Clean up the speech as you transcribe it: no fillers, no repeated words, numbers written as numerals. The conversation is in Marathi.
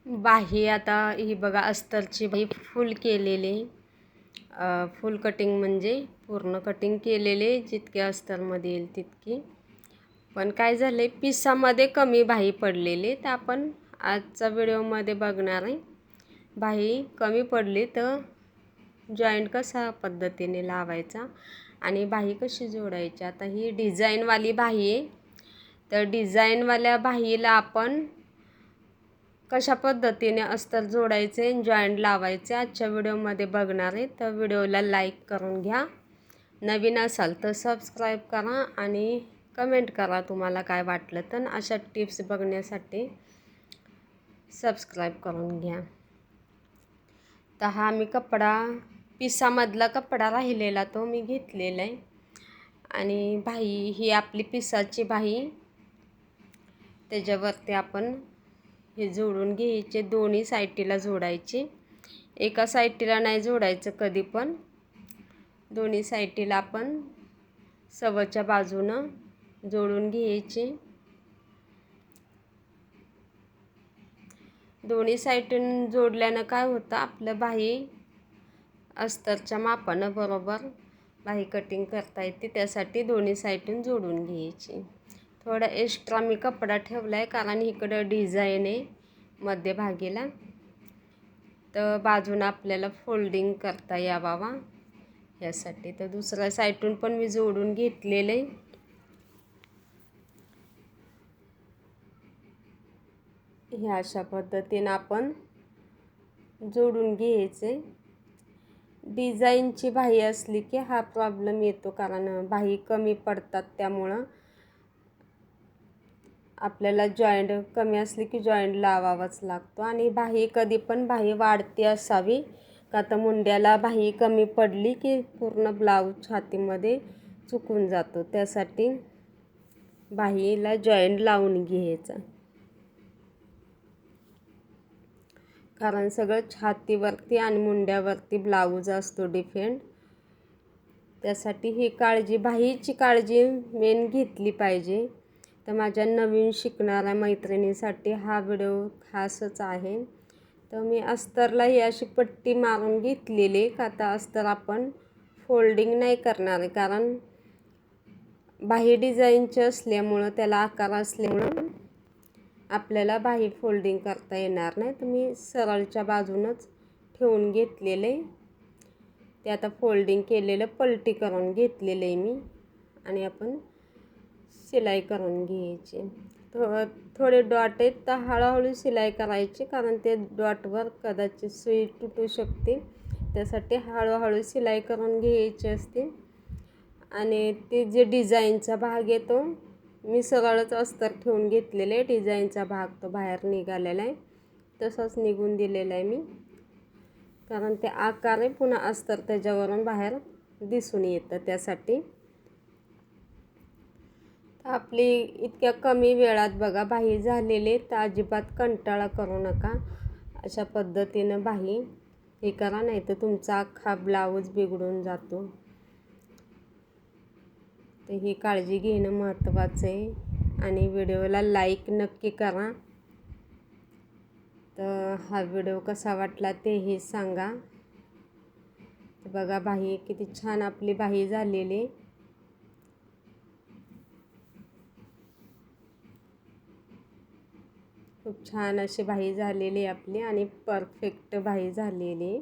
बाही आता ही बघा अस्तरची बाही फुल केलेली, फुल कटिंग म्हणजे पूर्ण कटिंग केलेले, जितके अस्तरमध्ये येईल तितकी. पण काय झाले, पिसामध्ये कमी बाही पडलेली, तर आपण आजच्या व्हिडिओमध्ये बघणार आहे. बाही कमी पडली तर जॉईंट कसा पद्धतीने लावायचा आणि बाही कशी जोडायची. आता ही डिझाईनवाली बाही आहे, तर डिझाईनवाल्या बाहीला आपण कशा पद्धतीने अस्तर जोडायचे, जॉईंट लावायचे आजच्या व्हिडिओमध्ये बघणार आहे. तर व्हिडिओला लाईक करून घ्या, नवीन असाल तर सबस्क्राईब करा आणि कमेंट करा तुम्हाला काय वाटलं. तर अशा टिप्स बघण्यासाठी सबस्क्राईब करून घ्या. तर हा मी कपडा, पिसामधला कपडा राहिलेला तो मी घेतलेला आहे आणि बाही ही आपली पिसाची बाही, त्याच्यावरती आपण हे जोडून घ्यायचे. दोन्ही साईडला जोडायचे, एका साईडला नाही जोडायचं कधी पण. दोन्ही साईडला आपण सवच्या बाजूनं जोडून घ्यायचे. दोन्ही साईडून जोडल्यानं काय होतं, आपलं बाही अस्तरच्या मापानं बरोबर बाही कटिंग करता येते. त्यासाठी दोन्ही साईडून जोडून घ्यायची. थोडा एक्स्ट्रा मी कपडा ठेवला आहे, कारण इकडं डिझाईन आहे मध्यभागीला, तर बाजूनं आपल्याला फोल्डिंग करता यावा यासाठी. तर दुसऱ्या साईडून पण मी जोडून घेतलेले. ह्या अशा पद्धतीनं आपण जोडून घ्यायचे. डिझाईनची बाही असली की हा प्रॉब्लेम येतो, कारण बाही कमी पडतात, त्यामुळं आपल्याला जॉईंट कमी असली की जॉईंट लावावाच लागतो. आणि बाही कधी पण बाही वाढती असावी, का तर मुंड्याला बाही कमी पडली की पूर्ण ब्लाऊज छातीमध्ये चुकून जातो. त्यासाठी बाहीला जॉईंट लावून घ्यायचा, कारण सगळं छातीवरती आणि मुंड्यावरती ब्लाऊज असतो डिफेंड. त्यासाठी ही काळजी, बाहीची काळजी मेन घेतली पाहिजे. तर माझ्या नवीन शिकणाऱ्या मैत्रिणीसाठी हा व्हिडिओ खासच आहे. तर मी अस्तरला ही अशी पट्टी मारून घेतलेली, का तर अस्तर आपण फोल्डिंग नाही करणार आहे, कारण बाही डिझाईनची असल्यामुळं, त्याला आकार असल्यामुळं आपल्याला बाही फोल्डिंग करता येणार नाही. तर मी सरळच्या बाजूनच ठेवून घेतलेले, ते आता फोल्डिंग केलेलं पलटी करून घेतलेलं आहे मी. आणि आपण शिलाई करून घ्यायची. थोडे डॉट आहेत, तर हळूहळू शिलाई करायची, कारण ते डॉटवर कदाचित सुई तुटू शकते. त्यासाठी हळूहळू शिलाई करून घ्यायची असते. आणि ते जे डिझाईनचा भाग येतो, मी सरळच अस्तर ठेवून घेतलेले, डिझाईनचा भाग तो बाहेर निघालेला आहे, तसंच निघून दिलेला आहे मी, कारण ते आकार आहे, पुन्हा अस्तर त्याच्यावरून बाहेर दिसून येतं. त्यासाठी आपली इतक्या कमी वेळात बघा बाही झालेली, तर अजिबात कंटाळा करू नका. अशा पद्धतीनं बाही हे करा, नाही तर तुमचा अख्खा ब्लाऊज बिघडून जातो. तर ही काळजी घेणं महत्त्वाचं आहे. आणि व्हिडिओला लाईक नक्की करा. तर हा व्हिडिओ कसा वाटला तेही सांगा. तर बघा बाही किती छान आपली बाही झालेली, खूप छान अशी बाही झालेली आपली आणि परफेक्ट बाही झालेली.